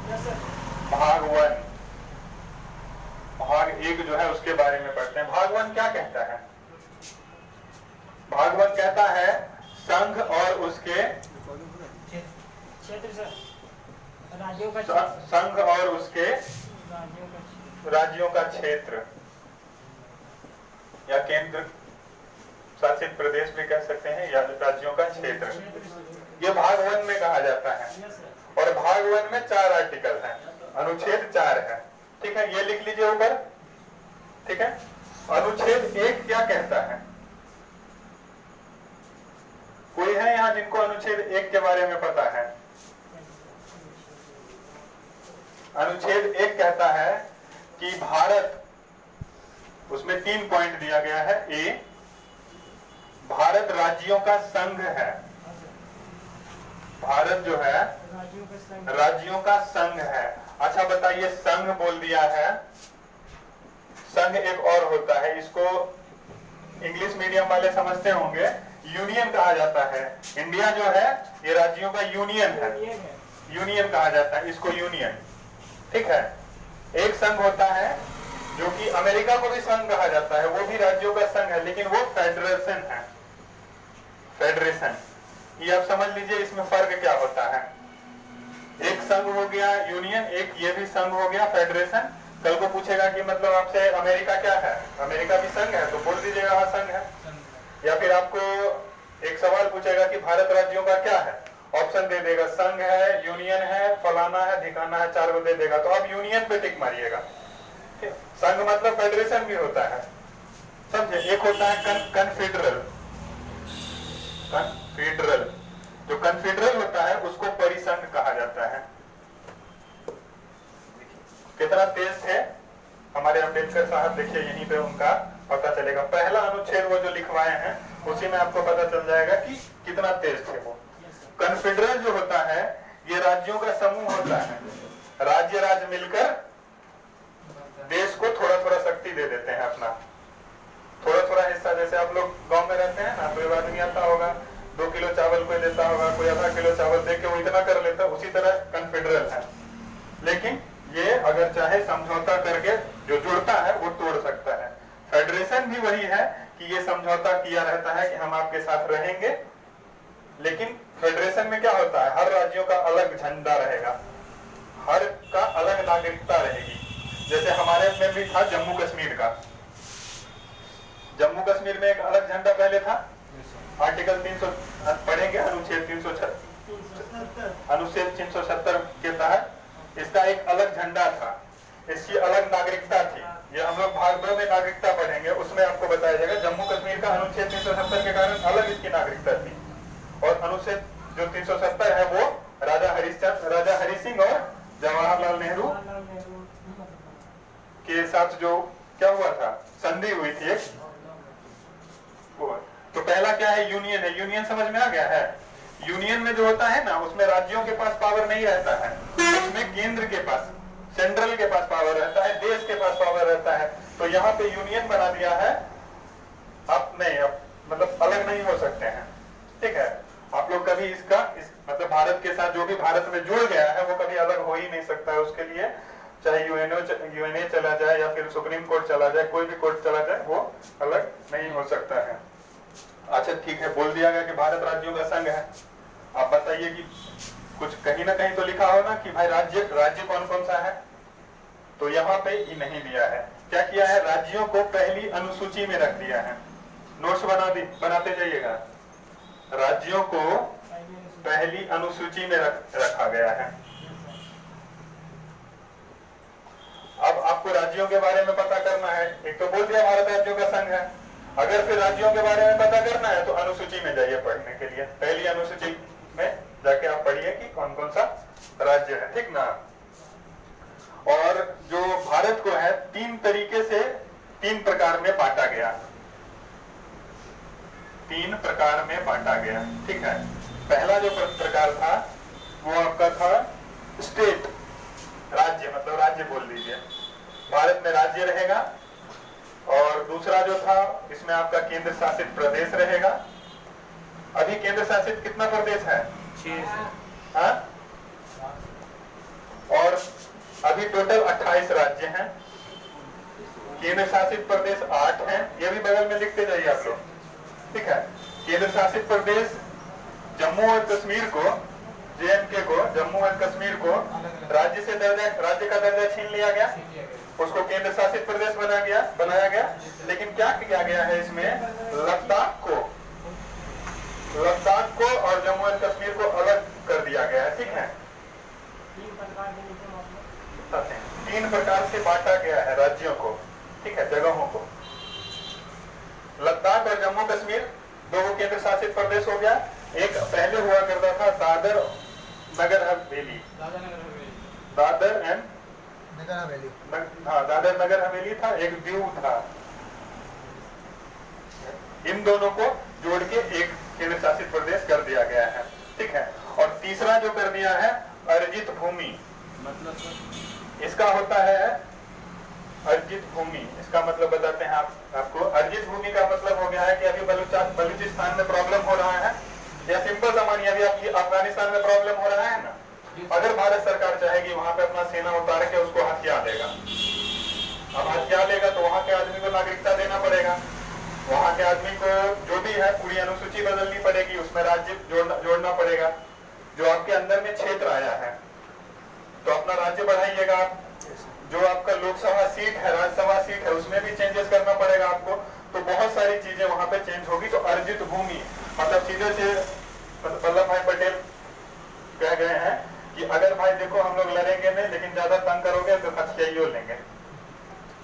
भाग 1, भाग 1 जो है उसके बारे में पढ़ते हैं। भाग 1 क्या कहता है? भाग 1 कहता है संघ और उसके क्षेत्र सर, राज्यों का संघ और उसके राज्यों का क्षेत्र या केंद्र शासित प्रदेश भी कह सकते हैं, या राज्यों का क्षेत्र, ये भाग 1 में कहा जाता है। और भाग 1 में 4 आर्टिकल हैं, अनुच्छेद 4 है। ठीक है, ये लिख लीजिए ऊपर। ठीक है, अनुच्छेद 1 क्या कहता है? कोई है यहाँ जिनको अनुच्छेद 1 के बारे में पता है? अनुच्छेद 1 कहता है कि भारत, उसमें 3 पॉइंट दिया गया है। ए, भारत राज्यों का संघ है। भारत जो है राज्यों का संघ है। अच्छा बताइए, संघ बोल दिया है, संघ एक और होता है, इसको इंग्लिश मीडियम वाले समझते होंगे, यूनियन कहा जाता है। इंडिया जो है ये राज्यों का यूनियन है, यूनियन कहा जाता है इसको, यूनियन। ठीक है, एक संघ होता है जो कि अमेरिका को भी संघ कहा जाता है, वो भी राज्यों का संघ है, लेकिन वो फेडरेशन है, फेडरेशन। ये आप समझ लीजिए इसमें फर्क क्या होता है। एक संघ हो गया यूनियन, एक ये भी संघ हो गया फेडरेशन। कल को पूछेगा कि मतलब आपसे अमेरिका क्या है, अमेरिका भी संघ है, तो बोल दीजिएगा हाँ संघ है। या फिर आपको एक सवाल पूछेगा कि भारत राज्यों का क्या है, ऑप्शन दे देगा, संघ है, यूनियन है, फलाना है, ठिकाना है, 4 को दे देगा, तो आप यूनियन पे टिक मारिएगा। संघ मतलब फेडरेशन भी होता है, समझे। एक होता है कन्फेडरल, कन्फेडरल, जो कन्फेडरल होता है उसको परिसंघ कहा जाता है। कितना तेज थे हमारे अम्बेडकर साहब, देखिए यहीं पे उनका पता चलेगा। पहला अनुच्छेद वो जो लिखवाए हैं उसी में आपको पता चल जाएगा कि कितना तेज थे वो। कन्फेडरल जो होता है ये राज्यों का समूह होता है, राज्य मिलकर देश को थोड़ा थोड़ा शक्ति दे देते हैं अपना, थोड़ा थोड़ा हिस्सा। जैसे आप लोग गांव में रहते हैं ना, कोई आदमी आता होगा 2 किलो चावल कोई देता होगा, कोई आधा किलो चावल दे के वो इतना कर लेता है, उसी तरह कन्फेडरल है। लेकिन ये अगर चाहे समझौता करके जो जुड़ता है वो तोड़ सकता है। फेडरेशन भी वही है कि ये समझौता किया रहता है कि हम आपके साथ रहेंगे, लेकिन फेडरेशन में क्या होता है, हर राज्यों का अलग झंडा रहेगा, हर का अलग नागरिकता रहेगी। जैसे हमारे में भी था जम्मू कश्मीर का, जम्मू कश्मीर में एक अलग झंडा पहले था, आर्टिकल 300 पढ़ेंगे, अनुच्छेद 370 के तहत इसका एक अलग झंडा था, इसकी अलग नागरिकता थी। ये हम लोग भाग 2 में नागरिकता पढ़ेंगे, उसमें आपको बताया जाएगा जम्मू कश्मीर का अनुच्छेद 370 के कारण अलग इसकी नागरिकता थी। और अनुच्छेद जो 370 है वो राजा हरि सिंह और जवाहरलाल नेहरू के साथ जो क्या हुआ था, संधि हुई थी एक। तो पहला क्या है, यूनियन है। यूनियन समझ में आ गया है। यूनियन में जो होता है ना, उसमें राज्यों के पास पावर नहीं रहता है, उसमें केंद्र के पास, सेंट्रल के पास पावर रहता है, देश के पास पावर रहता है। तो यहाँ पे यूनियन बना दिया है, आप नहीं, अब मतलब अलग नहीं हो सकते हैं। ठीक है, आप लोग कभी मतलब भारत के साथ जो भी भारत में जुड़ गया है वो कभी अलग हो ही नहीं सकता है। उसके लिए चाहे यूएनए चला जाए या फिर सुप्रीम कोर्ट चला जाए, कोई भी कोर्ट चला जाए, वो अलग नहीं हो सकता है। अच्छा ठीक है, बोल दिया गया कि भारत राज्यों का संघ है। आप बताइए कि कुछ कहीं ना कहीं तो लिखा हो ना कि भाई राज्य कौन कौन सा है, तो यहाँ पे ही नहीं दिया है। क्या किया है, राज्यों को पहली अनुसूची में रख दिया है। नोट्स बनाते जाइएगा, राज्यों को पहली अनुसूची में रखा गया है। अब आपको राज्यों के बारे में पता करना है, एक तो बोल दिया भारत राज्यों का संघ है, अगर फिर राज्यों के बारे में पता करना है तो अनुसूची में जाइए पढ़ने के लिए। पहली अनुसूची में जाके आप पढ़िए कि कौन कौन सा राज्य है, ठीक ना। और जो भारत को है 3 प्रकार में बांटा गया, 3 प्रकार में बांटा गया। ठीक है, पहला जो प्रकार था वो आपका था स्टेट, राज्य, मतलब राज्य बोल लीजिए, भारत में राज्य रहेगा। और दूसरा जो था इसमें आपका केंद्र शासित प्रदेश रहेगा। अभी केंद्र शासित कितना प्रदेश है? 6। हाँ? और अभी टोटल 28 राज्य हैं, केंद्र शासित प्रदेश 8 हैं, ये भी बगल में लिखते जाइए आप लोग, ठीक है। केंद्र शासित प्रदेश जम्मू और कश्मीर को, JNK को, जम्मू और कश्मीर को राज्य का दर्जा छीन लिया गया, उसको केंद्र शासित प्रदेश बनाया गया। लेकिन क्या किया गया है इसमें, लद्दाख को और जम्मू एंड कश्मीर को अलग कर दिया गया है, ठीक है। 3 प्रकार से बांटा गया है राज्यों को, ठीक है, जगहों को। लद्दाख और जम्मू कश्मीर 2 केंद्र शासित प्रदेश हो गया। एक पहले हुआ करता था दादर नगर हवेली, दादर नगर हवेली था, एक दीव था। इन दोनों को जोड़ के एक केंद्र शासित प्रदेश कर दिया गया है, ठीक है। और तीसरा जो कर दिया है अर्जित भूमि, मतलब इसका होता है अर्जित भूमि। इसका मतलब बताते हैं आपको। अर्जित भूमि का मतलब हो गया है कि अभी बलूचिस्तान में प्रॉब्लम हो रहा है, या सिंपल सामान्य अभी आपकी अफगानिस्तान में प्रॉब्लम हो रहा है ना, अगर भारत सरकार चाहेगी वहां पे अपना सेना उतार के उसको हथिया देगा। अब हथिया लेगा तो वहां के आदमी को नागरिकता देना पड़ेगा, वहां के आदमी को जो भी है पूरी अनुसूची बदलनी पड़ेगी, उसमें राज्य जोड़ना पड़ेगा। जो आपके अंदर में क्षेत्र आया है तो अपना राज्य बढ़ाइएगा आप। जो आपका लोकसभा सीट है, राज्यसभा सीट है, उसमें भी चेंजेस करना पड़ेगा आपको। तो बहुत सारी चीजें वहां पे चेंज होगी। तो अर्जित भूमि मतलब सीधे से वल्लभ भाई पटेल कह गए हैं कि अगर भाई देखो हम लोग लड़ेंगे नहीं, लेकिन ज्यादा तंग करोगे तो हथियाइयो लेंगे,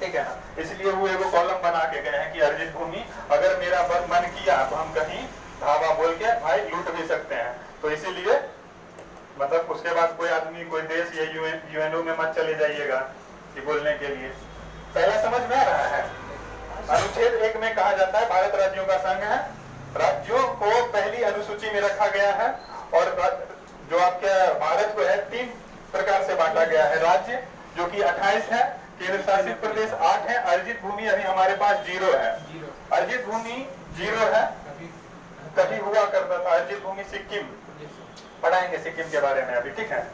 ठीक है ना। इसलिए वो एगो कॉलम बना के गए हैं कि अर्जित भूमि अगर मेरा मन किया तो हम कहीं धावा बोल के भाई लूट भी सकते हैं। तो इसीलिए मतलब उसके बाद कोई आदमी कोई देश या यूएनओ में मत चले जाइएगा कि बोलने के लिए। पहला समझ में आ रहा है। अनुच्छेद 1 में कहा जाता है भारत राज्यों का संघ है, राज्यों को पहली अनुसूची में रखा गया है। और जो आपके भारत को है 3 प्रकार से बांटा गया है राज्य, जो कि 28 है, केंद्र शासित प्रदेश 8 है, अर्जित भूमि अभी हमारे पास 0 है। अर्जित भूमि 0 है, कभी हुआ करता था अर्जित भूमि सिक्किम, पढ़ाएंगे सिक्किम के बारे में अभी, ठीक है।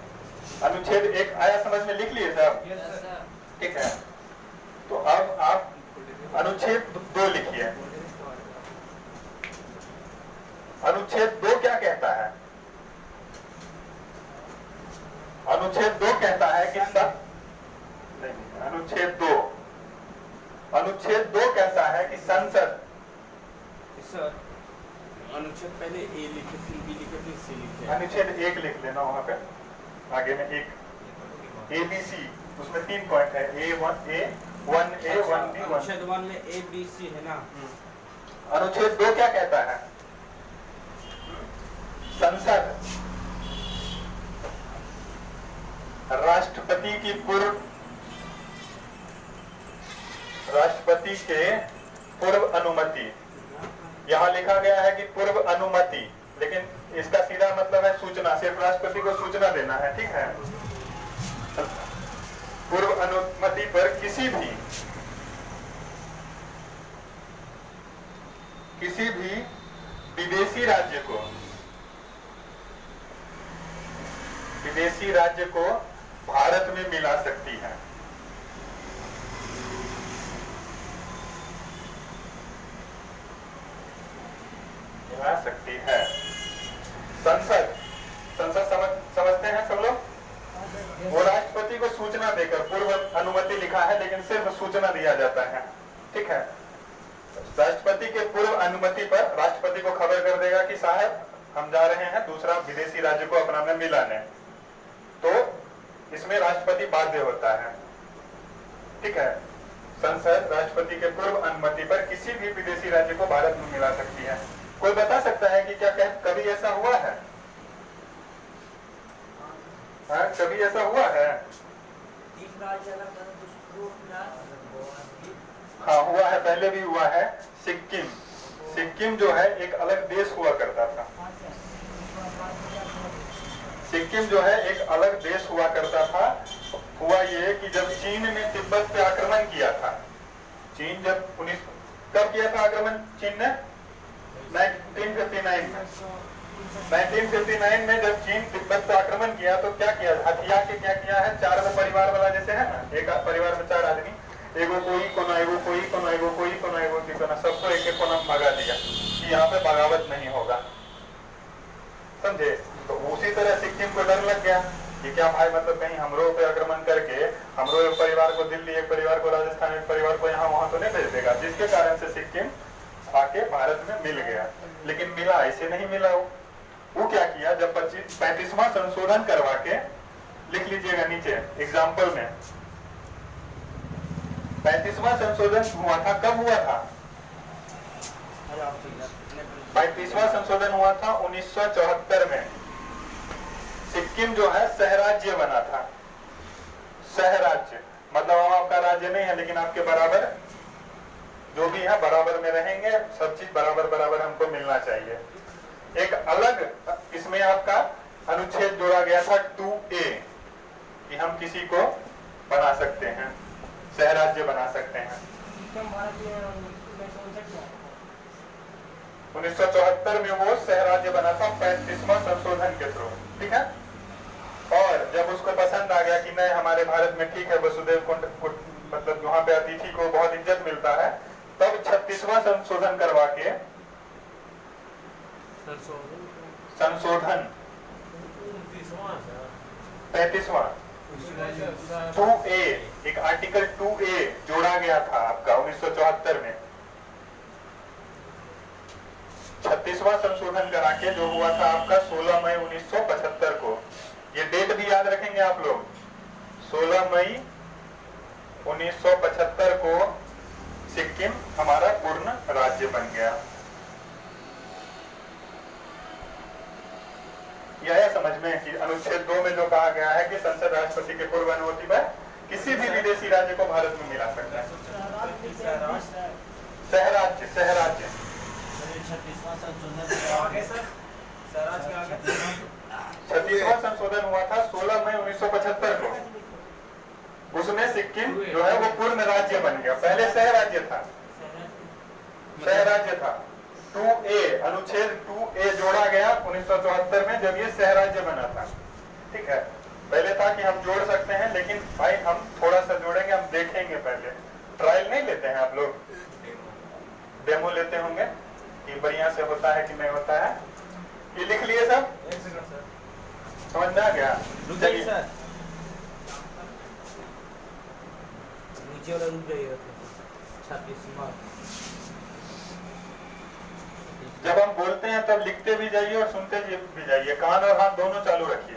अनुच्छेद 1 आया समझ में, लिख लिए साहब, ठीक है। तो अब आप अनुच्छेद 2 लिखिए। अनुच्छेद 2 क्या कहता है? अनुच्छेद 2 कहता है कि अनुच्छेद 2 कहता है कि संसद, सर अनुच्छेद पहले ए लिखे, फिर बी लिखे, फिर सी लिखे। अनुच्छेद 1 लिख लेना, वहां पे आगे में एक ABC, उसमें 3 पॉइंट है, A1A 1B 1। अनुच्छेद 1 में ABC है ना। अनुच्छेद 2 क्या कहता है? संसद राष्ट्रपति के पूर्व अनुमति, यहाँ लिखा गया है कि पूर्व अनुमति, लेकिन इसका सीधा मतलब है सूचना, सिर्फ राष्ट्रपति को सूचना देना है, ठीक है। पूर्व अनुमति पर किसी भी विदेशी राज्य को भारत में मिला सकती है। मिला सकती है। संसद समझते हैं सब लोग? वो राष्ट्रपति को सूचना देकर, पूर्व अनुमति लिखा है लेकिन सिर्फ सूचना दिया जाता है, ठीक है। राष्ट्रपति के पूर्व अनुमति पर राष्ट्रपति को खबर कर देगा कि साहब हम जा रहे हैं दूसरा विदेशी राज्य को अपना में मिलाने, तो इसमें राष्ट्रपति बाध्य होता है, ठीक है। संसद राष्ट्रपति के पूर्व अनुमति पर किसी भी विदेशी राज्य को भारत में मिला सकती है। कोई बता सकता है कि क्या कभी ऐसा हुआ है? हाँ, कभी ऐसा हुआ है? हाँ, हुआ है, पहले भी हुआ है। सिक्किम जो है एक अलग देश हुआ करता था। सिक्किम जो है एक अलग देश हुआ करता था। हुआ ये कि जब चीन ने तिब्बत पे आक्रमण किया था, चीन जब कब किया था आक्रमण चीन ने? 1959 में जब चीन तिब्बत पे आक्रमण किया तो क्या किया? हथिया के क्या किया है? 4 परिवार वाला जैसे है परिवार में 4 आदमी, एगो कोई कोना, एगो कोई कोना, एगो कोई कोना, एगो की कोना, सबको एक एक कोना भगा दिया कि यहाँ पे बगावत नहीं होगा, समझे। तो उसी तरह सिक्किम को डर लग गया कि क्या भाई मतलब कहीं हमरों पे आक्रमण करके हमरों एक परिवार को दिल्ली, एक परिवार को राजस्थान, एक परिवार को यहाँ वहां तो नहीं भेज देगा, जिसके कारण से सिक्किम आके भारत में मिल गया। लेकिन मिला ऐसे नहीं मिला। वो क्या किया, जब 35वां संशोधन करवा के, लिख लीजिएगा नीचे एग्जाम्पल में, 35वां संशोधन हुआ था, कब हुआ था? 35वां संशोधन हुआ था 1974 में। सिक्किम जो है सहराज्य बना था। सहराज्य मतलब हम आपका राज्य नहीं है, लेकिन आपके बराबर जो भी है बराबर में रहेंगे, सब चीज बराबर बराबर हमको मिलना चाहिए। एक अलग इसमें आपका अनुच्छेद जोड़ा गया था 2A कि हम किसी को बना सकते हैं, सहराज्य बना सकते हैं। 1974 में वो सहराज्य बना था 35वां संशोधन के थ्रू, ठीक है। और जब उसको पसंद आ गया कि नहीं हमारे भारत में ठीक है, वसुदेव कुंड मतलब वहां पे अतिथि को बहुत इज्जत मिलता है, तब 36वां संशोधन करवा के, संशोधन 35वां 2A, एक आर्टिकल 2A जोड़ा गया था आपका 1974 में। 36वां संशोधन करा के जो हुआ था आपका 16 मई 1975 को, ये डेट भी याद रखेंगे आप लोग, 16 मई 1975 को सिक्किम हमारा पूर्ण राज्य बन गया। यह समझ में कि अनुच्छेद 2 में जो कहा गया है कि संसद राष्ट्रपति के पूर्व अनुमति पर किसी भी विदेशी राज्य को भारत में मिला सकता है। सहराज्य, सहराज्य 36वां संशोधन हुआ था 16 मई 1975 को। उसमें सिक्किम जो है वो पूर्ण राज्य बन गया। पहले सहराज्य था, सहराज्य था। 2A अनुच्छेद 2A जोड़ा गया 1974 में, जब ये सहराज्य बना था, ठीक है। पहले था कि हम जोड़ सकते हैं, लेकिन भाई हम थोड़ा सा जोड़ेंगे, हम देखेंगे, पहले ट्रायल नहीं लेते हैं आप लोग, डेमो लेते होंगे कि बढ़िया से होता है कि नहीं होता है। ये लिख लिए सब, समझ में आ गया? चलिए नीचे वाला रुक जाइएगा। जब हम बोलते हैं तब लिखते भी जाइए और सुनते भी जाइए, कान और हाथ दोनों चालू रखिए।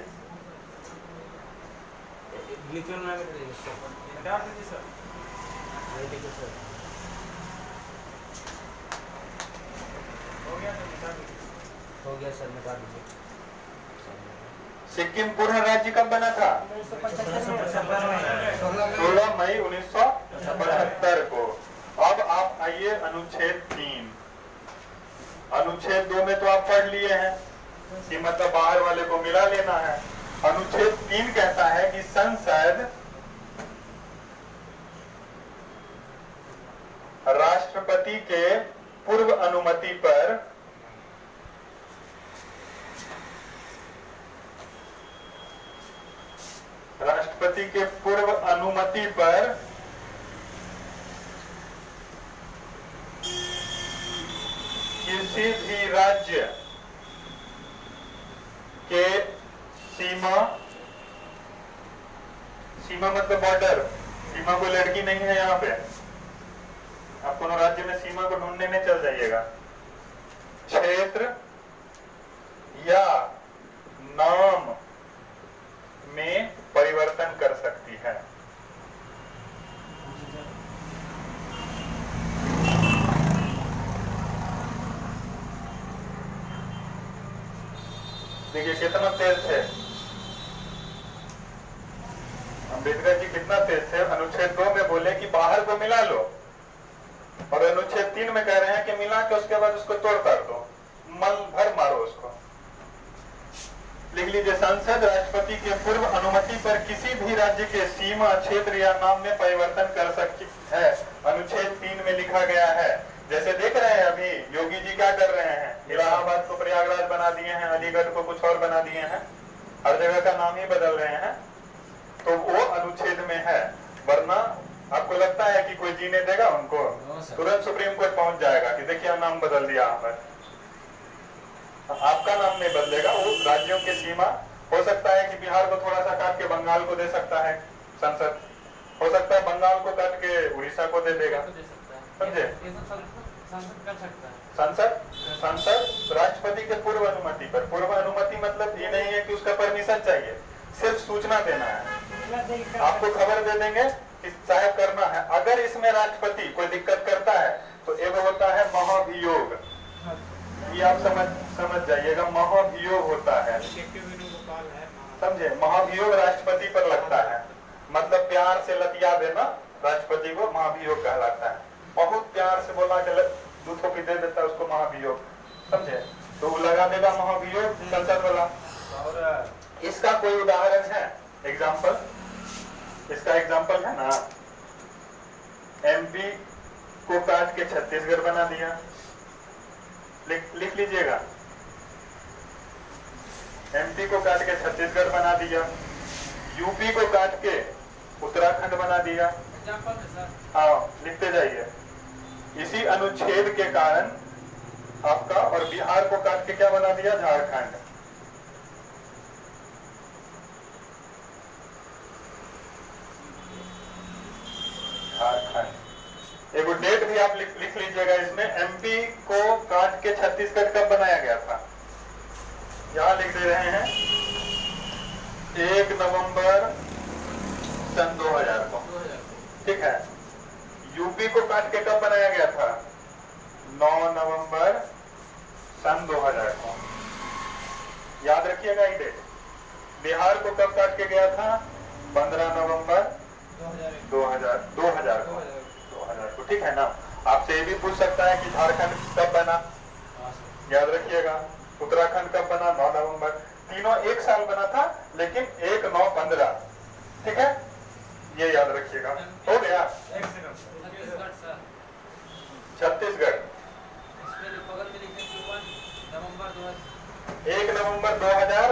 हो गया सर, मिटा दीजिए। सिक्किम पूर्ण राज्य कब बना था? 16 मई 1975 को। अब आप आइए अनुच्छेद 3। अनुच्छेद 2 में तो आप पढ़ लिए हैं कि मतलब बाहर वाले को मिला लेना है। अनुच्छेद 3 कहता है कि संसद राष्ट्रपति के पूर्व अनुमति पर किसी भी राज्य के सीमा मतलब बॉर्डर, सीमा कोई लड़की नहीं है यहाँ पे, आप कोनो राज्य में सीमा को ढूंढने में चल जाइएगा, क्षेत्र या नाम में परिवर्तन कर सकती है। देखिए कितना तेज थे अम्बेडकर जी, कितना तेज थे। अनुच्छेद 2 में बोले कि बाहर को मिला लो, और अनुच्छेद 3 में कह रहे हैं कि मिला के उसके बाद उसको तोड़ कर दो, मल भर मारो उसको। लिख लीजिए, संसद राष्ट्रपति के पूर्व अनुमति पर किसी भी राज्य के सीमा, क्षेत्र या नाम में परिवर्तन कर सकती है। अनुच्छेद 3 में लिखा गया है। जैसे देख रहे हैं अभी योगी जी क्या कर रहे हैं, इलाहाबाद को प्रयागराज बना दिए हैं, अलीगढ़ को कुछ और बना दिए हैं, हर जगह का नाम ही बदल रहे हैं, तो वो अनुच्छेद में है। वरना जीने देगा उनको? No sir. तुरंत सुप्रीम कोर्ट पहुंच जाएगा कि देखिए नाम बदल दिया हमें। आपका नाम नहीं बदलेगा, वो राज्यों की सीमा हो सकता है कि बिहार को थोड़ा सा काट के बंगाल को दे सकता है संसद, हो सकता है बंगाल को काट के उड़ीसा को दे देगा, समझे? संसद कर सकता है। संसद राष्ट्रपति के पूर्व अनुमति पर, पूर्व अनुमति मतलब ये नहीं है कि उसका परमिशन चाहिए, सिर्फ सूचना देना है। आपको खबर दे देंगे कि साहब करना है। अगर इसमें राष्ट्रपति कोई दिक्कत करता है तो एक होता है महाभियोग, ये आप समझ जाइएगा, महाभियोग होता है, समझे? महाभियोग राष्ट्रपति पर लगता है, मतलब प्यार से लतिया देना राष्ट्रपति को महाभियोग कहलाता है। बहुत प्यार से बोला के दूधों की दे देता है उसको महाभियोग, समझे? तो वो लगा देगा महाभियोग संसद वाला। और इसका कोई उदाहरण है, एग्जाम्पल, इसका एग्जाम्पल है ना, एमपी को काट के छत्तीसगढ़ बना दिया, लिख लीजिएगा, एमपी को काट के छत्तीसगढ़ बना दिया, यूपी को काट के उत्तराखंड बना दिया। हाँ, लिखते जाइए। इसी अनुच्छेद के कारण आपका, और बिहार को काट के क्या बना दिया? झारखंड। एगो डेट भी आप लिख लीजिएगा इसमें, एमपी को काट के छत्तीसगढ़ कब बनाया गया था? यहां लिख दे रहे हैं 1 नवंबर सन 2000 को, ठीक है। यूपी को काट के कब बनाया गया था? 9 नवंबर सन 2000 को, याद रखिएगा ये डेट। बिहार को कब काट के गया था? 15 नवंबर 2000 को, ठीक है ना। आपसे ये भी पूछ सकता है कि झारखंड कब बना, याद रखिएगा। उत्तराखंड कब बना? 9 नवंबर। तीनों एक साल बना था, लेकिन 1-9-15, ठीक है, ये याद रखिएगा। हो गया? छत्तीसगढ़ 1 नवंबर 2000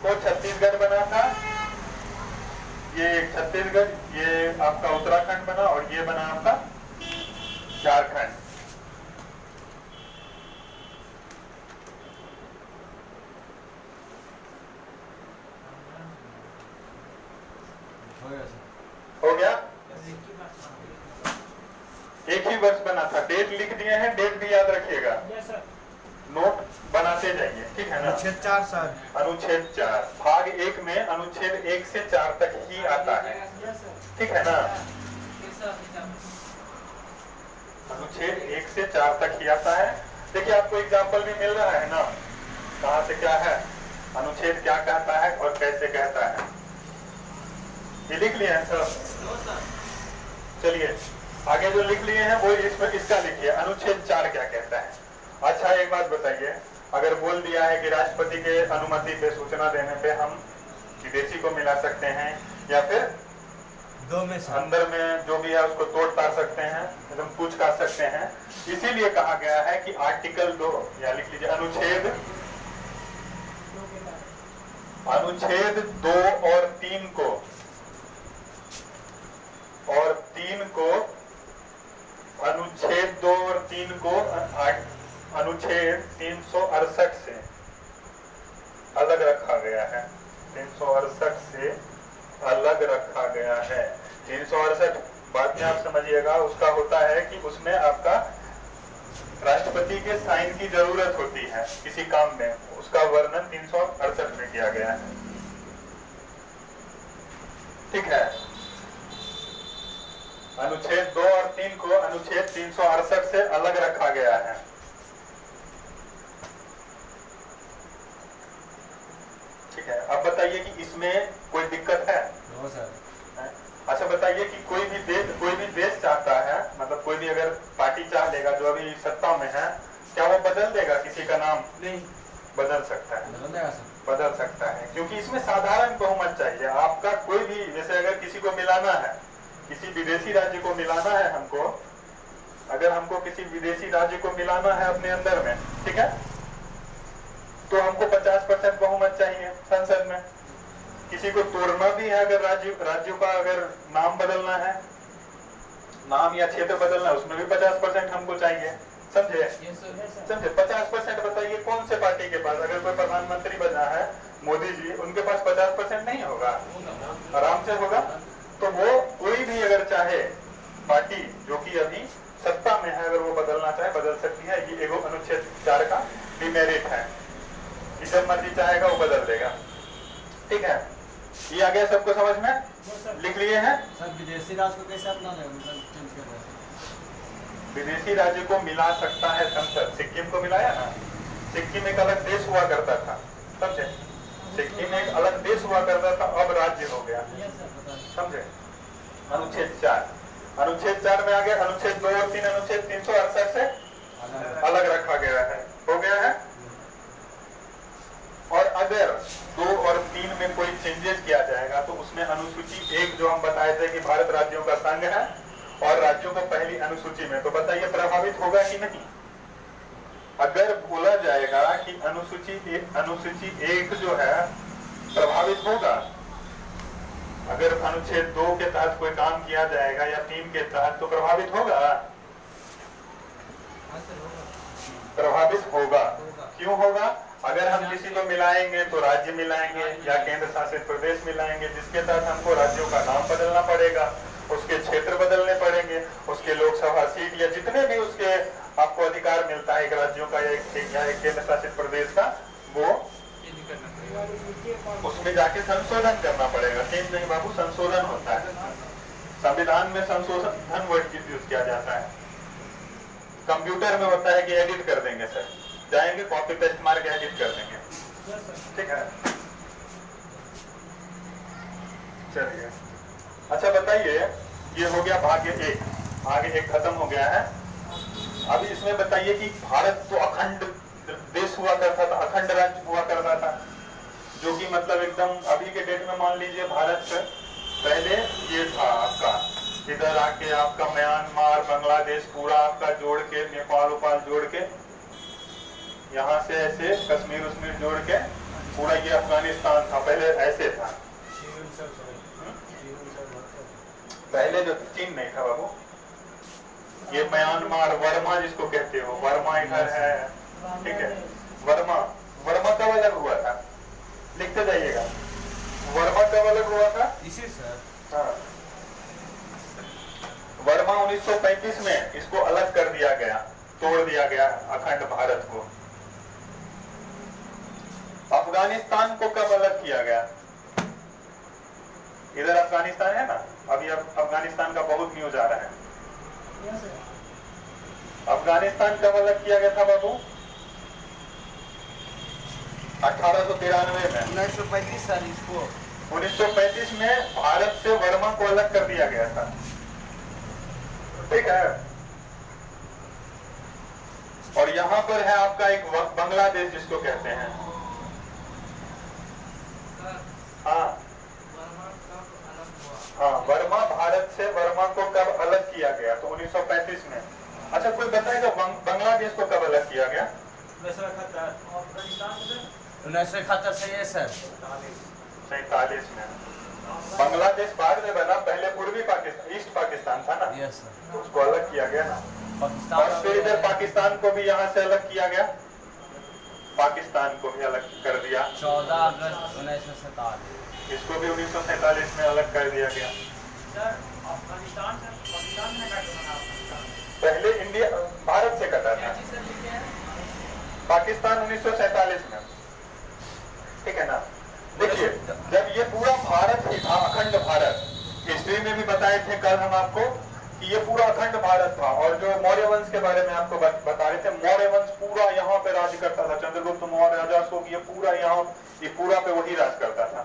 को छत्तीसगढ़ बना था। ये छत्तीसगढ़, ये आपका उत्तराखंड बना, और ये बना आपका झारखंड। हो गया? एक ही वर्ष बना था। डेट लिख दिए हैं, डेट भी याद रखिएगा, नोट बनाते जाइए, ठीक है ना। अनुच्छेद 4 सर, अनुच्छेद 4 भाग 1 में अनुच्छेद 1 से 4 तक ही आता है, ठीक है ना। अनुच्छेद 1 से 4 तक ही आता है। देखिए आपको एग्जाम्पल भी मिल रहा है ना, कहाँ से क्या है, अनुच्छेद क्या कहता है और कैसे कहता है, ये लिख लिए हैं सर। चलिए आगे जो लिख लिए हैं वो इसका लिखिए, अनुच्छेद 4 क्या कहता है। अच्छा एक बात बताइए, अगर बोल दिया है कि राष्ट्रपति के अनुमति पे, सूचना देने पे हम विदेशी को मिला सकते हैं, या फिर 2 में सर, अंदर में जो भी है उसको तोड़ ताड़ सकते हैं, एकदम पूछ काट सकते हैं, इसीलिए कहा गया है कि आर्टिकल 2, या लिख लीजिए अनुच्छेद 2 और 3 को, अनुच्छेद 2 और 3 को अनुच्छेद 368 से अलग रखा गया है। 368 से अलग रखा गया है। 368 बाद में आप समझिएगा, उसका होता है कि उसमें आपका राष्ट्रपति के साइन की जरूरत होती है किसी काम में, उसका वर्णन 368 में किया गया है, ठीक है। अनुच्छेद 2 और 3 को अनुच्छेद 368 से अलग रखा गया है। ठीक है, अब बताइए कि इसमें कोई दिक्कत है? No sir. अच्छा बताइए कि कोई भी देश चाहता है, मतलब कोई भी अगर पार्टी चाह लेगा जो अभी सत्ता में है, क्या वो बदल देगा किसी का नाम? नहीं बदल सकता है, बदल सकता है, क्योंकि इसमें साधारण बहुमत चाहिए। आपका कोई भी, जैसे अगर किसी को मिलाना है, किसी विदेशी राज्य को मिलाना है हमको, अगर हमको किसी विदेशी राज्य को मिलाना है अपने अंदर में, ठीक है, तो हमको 50% बहुमत चाहिए संसद में। किसी को तोड़ना भी है, अगर राज्यों का अगर नाम बदलना है नाम या क्षेत्र बदलना है, उसमें भी 50% हमको चाहिए, समझे? Yes, sir. समझे? 50% बताइए कौन से पार्टी के पास, अगर कोई प्रधानमंत्री बना है मोदी जी, उनके पास 50% नहीं होगा? आराम से होगा। तो वो कोई भी अगर चाहे पार्टी जो कि अभी सत्ता में है, अगर वो बदलना चाहे बदल सकती है। ये एगो अनुच्छेद 4 का डिमेरिट है कि जब मर्जी चाहेगा वो बदल देगा। ठीक है, ये आ गया सबको समझ में? लिख लिए हैं? सर विदेशी राज को कैसे अपना लें, मतलब चेंज कर रहे हैं? विदेशी राज्य को मिला सकता है संसद। सिक्किम को मिलाया ना, सिक्किम एक अलग देश हुआ करता था, समझे? सिक्किम एक अलग देश हुआ करता था, अब राज्य हो गया, समझे? अनुच्छेद 4, अनुच्छेद 4 में आ गया। अनुच्छेद 2 और 3 अनुच्छेद 368 से अलग रखा गया है, हो गया है। और अगर 2 और 3 में कोई चेंजेस किया जाएगा तो उसमें अनुसूची 1 जो हम बताए थे कि भारत राज्यों का संघ है और राज्यों को पहली अनुसूची में, तो बताइए प्रभावित होगा कि नहीं? अगर बोला जाएगा कि अनुसूची 1 जो है प्रभावित होगा, अगर अनुच्छेद 2 के तहत कोई काम किया जाएगा या 3 के तहत, तो प्रभावित होगा? प्रभावित होगा। क्यों होगा? अगर हम किसी को मिलाएंगे तो राज्य मिलाएंगे या केंद्र शासित प्रदेश मिलाएंगे, जिसके तहत हमको राज्यों का नाम बदलना पड़ेगा, उसके क्षेत्र बदलने पड़ेंगे, उसके लोकसभा सीट या जितने भी उसके आपको अधिकार मिलता है एक राज्यों का या एक केंद्र शासित प्रदेश का, वो उसमें जाके संशोधन करना पड़ेगा। चेंज नहीं बाबू, संशोधन होता है। संविधान में संशोधन वर्ड यूज किया जाता है। कंप्यूटर में होता है कि एडिट कर देंगे सर, जाएंगे कॉपी पेस्ट मार के एडिट कर देंगे, ठीक है? चलिए, अच्छा बताइए, ये हो गया भाग्य 1, भाग्य 1 खत्म हो गया है। अभी इसमें बताइए कि भारत तो अखंड देश हुआ करता था, अखंड राज्य हुआ करता था, जो कि मतलब एकदम अभी के डेट में मान लीजिए भारत पहले ये था आपका, इधर आके आपका म्यांमार, बांग्लादेश पूरा आपका जोड़ के, नेपाल उपाल जोड़ के, यहाँ से ऐसे कश्मीर उश्मीर जोड़ के पूरा ये अफगानिस्तान था, पहले ऐसे था। पहले जो चीन नहीं था बाबू, ये म्यांमार, वर्मा जिसको कहते हो, वर्मा इधर है, ठीक है? वर्मा, वर्मा कब अलग हुआ था? लिखते जाइएगा, वर्मा कब अलग हुआ था? इसी सर। हाँ, वर्मा 1935 में इसको अलग कर दिया गया, तोड़ दिया गया अखंड भारत को। अफगानिस्तान को कब अलग किया गया? इधर अफगानिस्तान है ना, अभी अब अफगानिस्तान का बहुत न्यूज आ रहा है। अफगानिस्तान कब अलग किया गया था बाबू? 1893 में। 1935 साल इसको 1935 में भारत से वर्मा को अलग कर दिया गया था, ठीक है? और यहाँ पर है आपका एक बांग्लादेश जिसको कहते हैं। हाँ हाँ, वर्मा, भारत से वर्मा को कब अलग किया गया? तो 1935 में। अच्छा, कोई बताएगा बांग्लादेश को कब अलग किया गया? 1971 से ये सर 47 में। बांग्लादेश बाद में बना, पहले पूर्वी पाकिस्तान, ईस्ट पाकिस्तान था ना, यस सर। उसको अलग किया गया ना। पाकिस्तान और फिर इधर पाकिस्तान को भी यहाँ से अलग किया गया, पाकिस्तान को भी अलग कर दिया। 14 अगस्त 1947 इसको भी 1947 में अलग कर दिया गया। पहले इंडिया भारत से कटा था, पाकिस्तान 1947 में, ठीक है ना? देखिए, जब ये पूरा भारत ही था, अखंड भारत, हिस्ट्री में भी बताए थे कल हम आपको कि ये पूरा अखंड भारत था। और जो मौर्य वंश के बारे में आपको बता रहे थे, मौर्य वंश पूरा यहाँ पे राज करता था, चंद्रगुप्त मौर्य, अजासोक, ये पूरा यहाँ, ये पूरा पे वही राज करता था,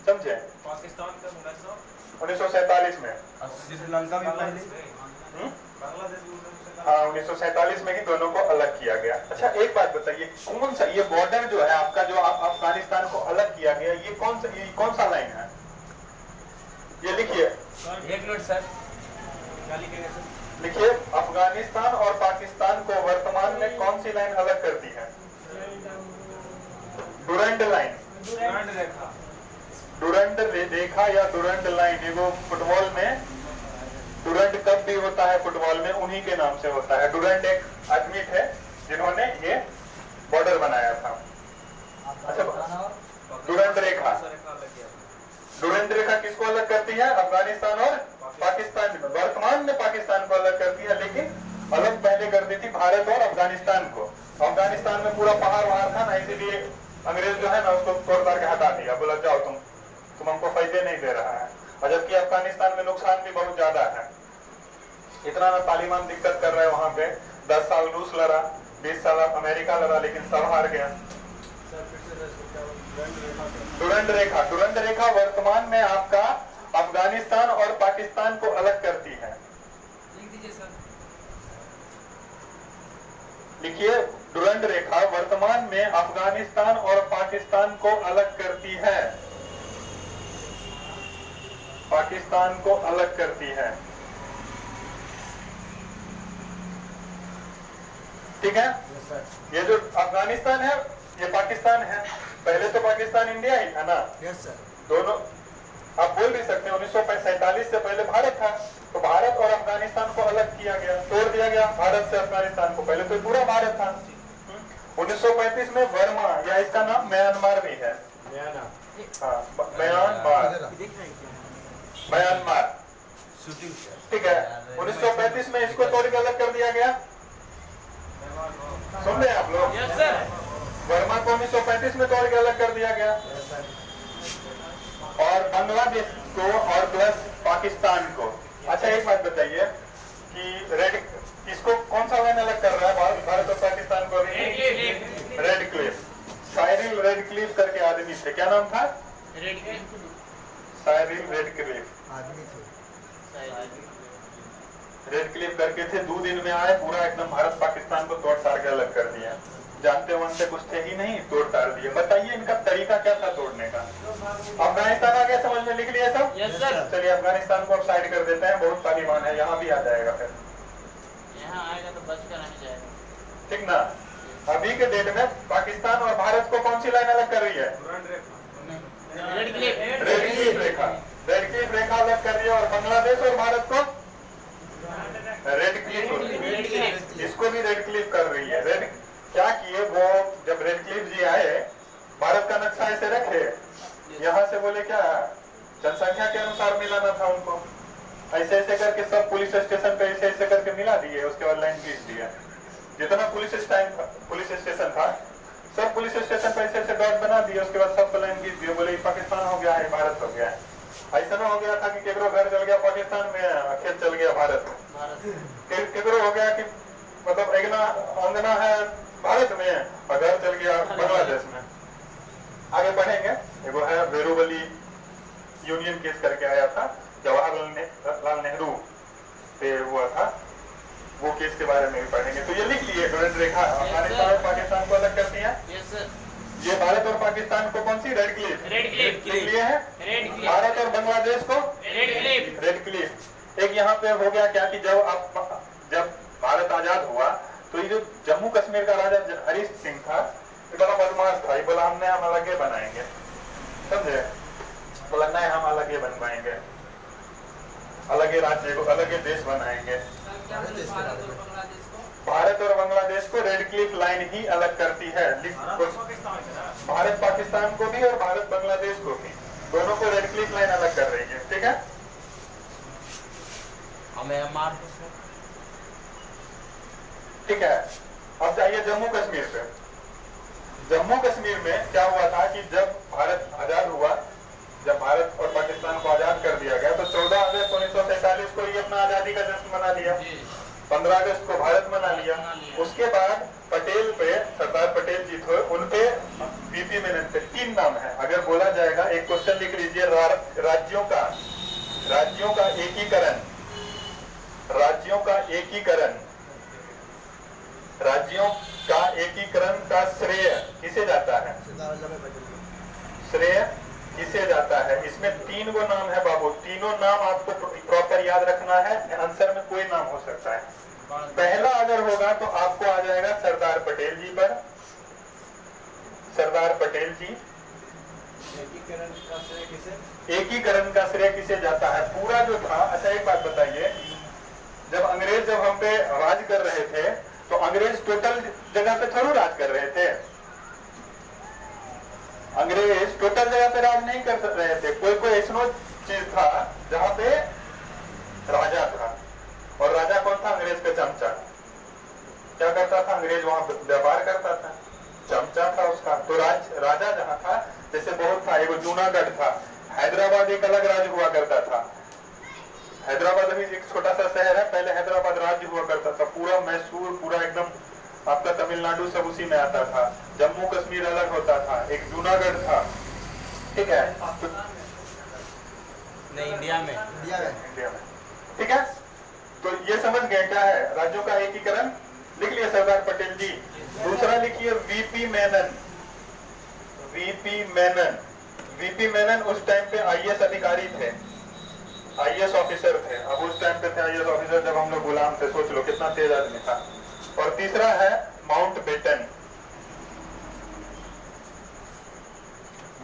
समझे? पाकिस्तान का 1947 में। श्रीलंका भी पहले हाँ, 1947 में ही दोनों को अलग किया गया। अच्छा, एक बात बताइए, कौन सा ये बॉर्डर जो है आपका, जो अफगानिस्तान को अलग किया गया, ये कौन सा लाइन है? ये लिखिए, एक मिनट सर, लिखिए, अफगानिस्तान और पाकिस्तान को वर्तमान में कौन सी लाइन अलग करती है? डुरंड लाइन, डुरंड रेखा या डुरंड लाइन। वो फुटबॉल में डुरंड कप कप भी होता है फुटबॉल में, उन्हीं के नाम से होता है। डुरंड एक आदमी थे जिन्होंने ये बॉर्डर बनाया था। अच्छा, डुरंड रेखा, डुरंड रेखा किसको अलग करती है? अफगानिस्तान और पाकिस्तान। वर्तमान में पाकिस्तान को अलग करती है, लेकिन अलग पहले कर दी थी भारत और अफगानिस्तान को। अफगानिस्तान में पूरा पहाड़ वहाड़ था ना, इसीलिए अंग्रेज जो है ना उसको तोड़ ताड़ के हटा दिया, बोला जाओ तुम हमको फायदे नहीं दे रहा है। और जबकि अफगानिस्तान में नुकसान भी बहुत ज्यादा है। इतना ना तालिबान दिक्कत कर रहा है वहां पे, 10 साल रूस लड़ा, 20 साल अमेरिका लड़ा, लेकिन सब हार गया। डुरंड रेखा, डुरंड रेखा वर्तमान में आपका अफगानिस्तान और पाकिस्तान को अलग करती है। लिख दीजिए सर। लिखिए, डुरंड रेखा वर्तमान में अफगानिस्तान और पाकिस्तान को अलग करती है, पाकिस्तान को अलग करती है। ठीक है, ये जो अफगानिस्तान है ये पाकिस्तान है। पहले तो पाकिस्तान इंडिया ही था ना। Yes sir. दोनों आप बोल भी सकते हैं, 1947 से पहले भारत था, तो भारत और अफगानिस्तान को अलग किया गया, तोड़ दिया गया भारत से अफगानिस्तान को। पहले तो पूरा भारत था। 1935 में वर्मा, या इसका नाम म्यांमार भी है। हाँ, म्यांमार, म्यांमार, ठीक है। 1935 में इसको तोड़ के अलग कर दिया गया। सुन रहे हैं आप लोग? Yes sir. वर्मा को 1935 में तोड़ के अलग कर दिया गया, और बांग्लादेश को और प्लस पाकिस्तान को। अच्छा, एक बात बताइए कि रेड इसको कौन सा लाइन अलग कर रहा है भारत और पाकिस्तान को? Red Cliff. Cyril red Cliff करके आदमी थे, क्या नाम था? साइरिल रेड क्लिफ, आदमी थे। रेड क्लिफ करके थे। 2 दिन में आए, पूरा एकदम भारत पाकिस्तान को तोड़ ताड़ के अलग कर दिया। जानते वानते कुछ थे ही नहीं, तोड़ ताड़ दिए। बताइए इनका तरीका क्या था तोड़ने का? अफगानिस्तान आ गया समझ में? लिख लिया सब? Yes sir. चलिए अफगानिस्तान को अब साइड कर देते हैं, बहुत तालिबान है, यहाँ भी आ जाएगा फिर। यहाँ आएगा तो बच कर नहीं जाएगा। ठीक ना? अभी के डेट में पाकिस्तान और भारत को कौन सी लाइन अलग कर रही है? Red Cliff. रेड क्लिफ रेखा, रेड क्लिफ रेखा अलग कर रही है। और बांग्लादेश और भारत को रेड क्लिफ, इसको भी रेड क्लिफ कर रही है। रेड क्या किए वो, जब रेड क्लिफ जी आए, भारत का नक्शा ऐसे रखे, यहाँ से बोले क्या जनसंख्या के अनुसार मिलाना था उनको, ऐसे ऐसे करके सब पुलिस स्टेशन पे ऐसे ऐसे करके मिला दिए। उसके बाद लाइन खींच दिया। जितना पुलिस स्टेशन था सब पुलिस स्टेशन पे ऐसे ऐसे डॉट बना दिए। उसके बाद सब लाइन खींच दिए, बोले पाकिस्तान हो गया है, भारत हो गया है। ऐसा ना हो गया था कि केकरो घर चल गया पाकिस्तान में, खेत चल गया भारत में। केकरो हो गया कि मतलब अंगना है भारत में और घर चल गया बांग्लादेश में। आगे बढ़ेंगे। एगो है वेरुवली यूनियन केस करके आया था, जवाहरलाल नेहरू पे हुआ था, वो केस के बारे में भी पढ़ेंगे। तो ये लिख लिए, डुरंड रेखा अफगानिस्तान और पाकिस्तान को अलग करती है। Yes sir. ये भारत और पाकिस्तान को कौन सी? Radcliffe. रेड क्लिफ लिख लिए है। Red Cliff. भारत और बांग्लादेश को रेड क्लिफ। Red Cliff. एक यहाँ पे हो गया क्या कि जब भारत आजाद हुआ तो ये जो जम्मू कश्मीर का राजा हरीश सिंह था, ये बड़ा बदमाश था। ये बोला हम अलग बनाएंगे, समझे? बोला नहीं, हम अलग बनवाएंगे, अलग राज्य को, अलग देश बनाएंगे। भारत और बांग्लादेश को रेड क्लिफ लाइन ही अलग करती है। भारत पाकिस्तान को भी और भारत बांग्लादेश को भी, दोनों को रेड क्लिफ लाइन अलग कर रही है। ठीक है, ठीक है। अब जाइए जम्मू कश्मीर पे। जम्मू कश्मीर में क्या हुआ था कि जब भारत आजाद हुआ, जब भारत और पाकिस्तान को आजाद कर दिया गया, तो 14 अगस्त 1947 को ये अपना आजादी का जश्न मना लिया। 15 अगस्त को भारत मना लिया। उसके बाद पटेल पे, सरदार पटेल जी थे, उनपे बीपी मेनन पे 3 नाम है। अगर बोला जाएगा, एक क्वेश्चन लिख लीजिए, राज्यों का एकीकरण, राज्यों का एकीकरण, राज्यों का एकीकरण का श्रेय किसे जाता है? श्रेय किसे जाता है? इसमें 3 गो नाम है बाबू, तीनों नाम आपको प्रॉपर याद रखना है। आंसर में कोई नाम हो सकता है। पहला अगर होगा तो आपको आ जाएगा सरदार पटेल जी पर, सरदार पटेल जी। एकीकरण का श्रेय किसे जाता है? पूरा जो था। अच्छा, एक बात बताइए, अंग्रेज जब हम पे राज कर रहे थे तो अंग्रेज टोटल जगह पे थोड़ा राज कर रहे थे। अंग्रेज टोटल जगह पे राज नहीं कर रहे थे। कोई कोई ऐसा चीज था जहां पे राजा था, और राजा कौन था? अंग्रेज का चमचा। क्या करता था अंग्रेज? वहां पे व्यापार करता था, चमचा था उसका। तो राजा जहां था, जैसे बहुत था, एगो जूनागढ़ था, हैदराबाद एक अलग राज्य हुआ करता था। हैदराबाद अभी एक छोटा सा शहर है, पहले हैदराबाद राज्य हुआ करता था। पूरा मैसूर, पूरा एकदम आपका तमिलनाडु सब उसी में आता था। जम्मू कश्मीर अलग होता था, एक जूनागढ़ था, ठीक है? तो नहीं, इंडिया में इंडिया में, ठीक है? तो ये समझ गए क्या है राज्यों का एकीकरण? लिख लिया सरदार पटेल जी। दूसरा लिखिए VP Menon. VP Menon, VP Menon उस टाइम पे आईएएस अधिकारी थे, आईएएस ऑफिसर थे। अब उस टाइम पे थे आईएएस ऑफिसर जब हम लोग गुलाम थे, सोच लो कितना तेज आदमी था। और तीसरा है माउंटबेटन।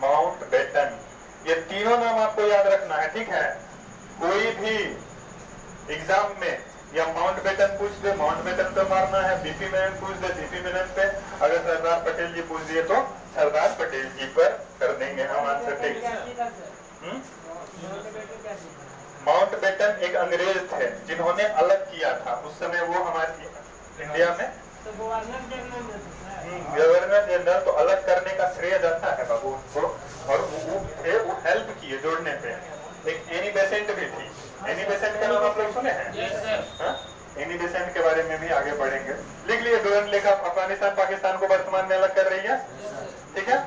माउंटबेटन, ये तीनों नाम आपको याद रखना है, ठीक है? कोई भी एग्जाम में या माउंटबेटन पूछ दे, माउंटबेटन पे मारना है। बीपी मेनन पूछ दे, बीपी मेनन पे। अगर सरदार पटेल जी पूछ दिए तो सरदार पटेल जी पर कर देंगे हम आंसर, ठीक? माउंटबेटन एक अंग्रेज थे जिन्होंने अलग किया था। उस समय वो हमारे इंडिया में गवर्नर जनरल, तो अलग करने का श्रेय जाता है बाबू उनको, और वो हेल्प किए जोड़ने पे। एक एनी बेसेंट भी थी। एनी बेसेंट का नाम आप लोग सुने हैं? एनी बेसेंट के बारे में भी आगे बढ़ेंगे। लिख लिए डोरन लेखा अफगानिस्तान पाकिस्तान को वर्तमान में अलग कर रही है, ठीक है?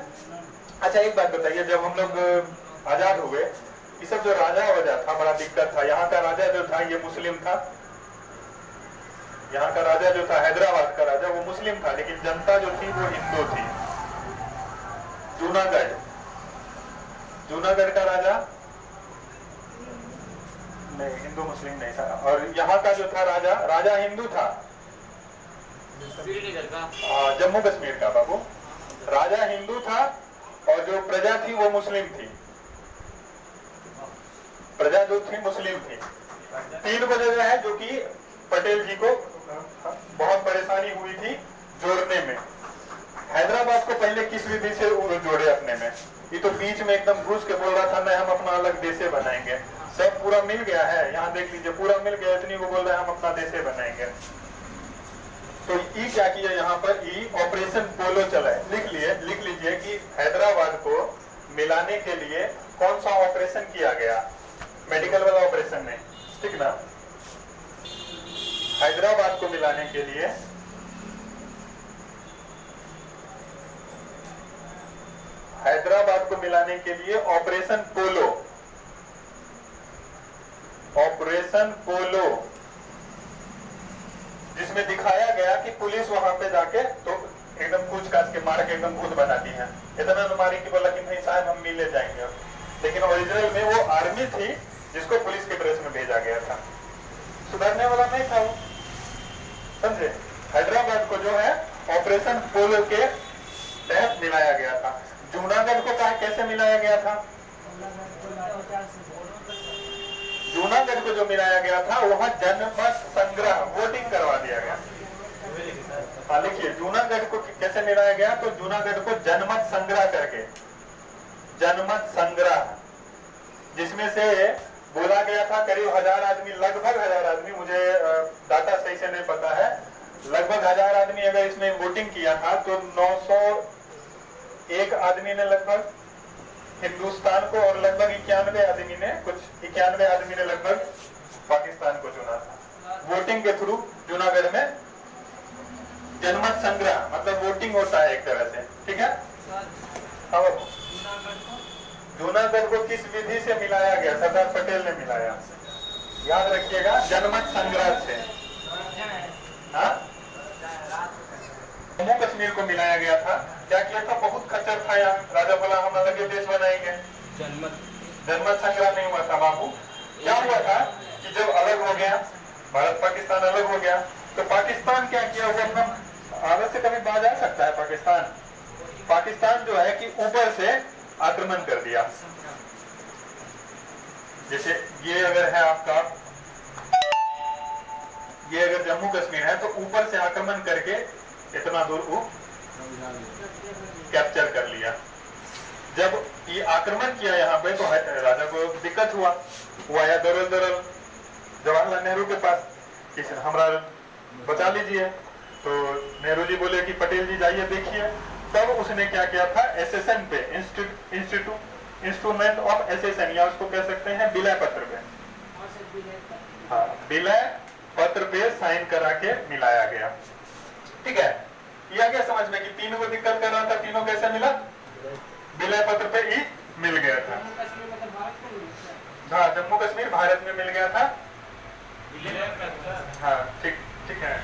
अच्छा एक बात बताइए, जब हम लोग आजाद हुए, ये सब जो राजा वजह था बड़ा दिक्कत था। यहाँ का राजा जो था ये मुस्लिम था। यहाँ का राजा जो था, हैदराबाद का राजा, वो मुस्लिम था, लेकिन जनता जो थी वो हिंदू थी। जूनागढ़, जूनागढ़ का राजा नहीं, हिंदू मुस्लिम नहीं था। और यहाँ का जो था राजा, राजा हिंदू था। जम्मू कश्मीर का बाबू राजा हिंदू था, और जो प्रजा थी वो मुस्लिम थी। प्रजा जो थी मुस्लिम थी। तीन वजह है जो कि पटेल जी को बहुत परेशानी हुई थी जोड़ने में। हैदराबाद को पहले किस विधि से जोड़े अपने में? ये तो बीच में एकदम घुस के बोल रहा था नहीं हम अपना अलग देशे बनाएंगे। सब पूरा मिल गया है, यहाँ देख लीजिए पूरा मिल गया, इतनी को बोल रहे हैं हम अपना देशे बनाएंगे। तो ई क्या किया यहाँ पर? ई ऑपरेशन पोलो चलाए। लिख लीजिए कि हैदराबाद को मिलाने के लिए कौन सा ऑपरेशन किया गया? मेडिकल वाला ऑपरेशन नहीं, ठीक ना? हैदराबाद को मिलाने के लिए ऑपरेशन पोलो, ऑपरेशन पोलो, जिसमें दिखाया गया कि पुलिस वहां पे जाके तो एकदम पूछ काछ के मार के एकदम भूत बनाती है। इतना तो मारी कि बोला कि नहीं साहब हम मिले जाएंगे, लेकिन ओरिजिनल में वो आर्मी थी जिसको पुलिस के ड्रेस में भेजा गया था। सुधरने वाला नहीं था वो, समझे? हैदराबाद को जो है ऑपरेशन पोलो के तहत मिलाया गया था। जूनागढ़ को कैसे मिलाया गया था? जूनागढ़ को जो मिलाया गया था वहां जनमत संग्रह वोटिंग करवा दिया गया। हाँ लिखिए, जूनागढ़ को कैसे मिलाया गया? तो जूनागढ़ को जनमत संग्रह करके, जनमत संग्रह, जिसमें से बोला गया था करीब 1000 आदमी, लगभग 1000 आदमी, मुझे डाटा सही से नहीं पता है, लगभग 1000 आदमी अगर इसमें वोटिंग किया था तो 901 आदमी ने लगभग हिंदुस्तान को, और लगभग 91 आदमी ने, कुछ 91 आदमी ने लगभग पाकिस्तान को चुना था वोटिंग के थ्रू। जूनागढ़ में जनमत संग्रह मतलब वोटिंग होता है एक तरह से, ठीक है? और जूनागढ़ को किस विधि से मिलाया गया? सरदार पटेल ने मिलाया, याद रखिएगा, जनमत संग्रह से। हाँ, जम्मू कश्मीर को मिलाया गया था। क्या किया था? बहुत खच्चर था यहाँ, राजा बोला हम अलग देश बनाएंगे। जनमत संग्रह नहीं हुआ था बाबू। क्या हुआ था कि जब अलग हो गया, भारत पाकिस्तान अलग हो गया, तो पाकिस्तान क्या किया? वो अपना आगे से कभी बाज आ सकता है पाकिस्तान? पाकिस्तान जो है कि ऊपर से आक्रमण कर दिया। जैसे ये अगर है आपका जम्मू कश्मीर है, तो ऊपर से आक्रमण करके इतना दूर वो कैप्चर कर लिया। जब ये आक्रमण किया यहाँ पे तो राजा को दिक्कत हुआ, वो आया दरअसल जवाहरलाल नेहरू के पास कि हमारा बचा लीजिए। तो नेहरू जी बोले कि पटेल जी जाइए देखिए। तब उसने क्या किया था, एसेसन पे, इंस्ट्रूमेंट ऑफ एसेसन, या उसको कह सकते हैं विलय पत्र पे, हाँ विलय पत्र पे साइन करा के मिलाया गया। ठीक है, यह क्या समझ में कि तीनों को दिक्कत कर रहा था, तीनों कैसे मिला, विलय पत्र पे ही मिल गया था। हाँ जम्मू कश्मीर भारत में मिल गया था। हाँ ठीक ठीक है।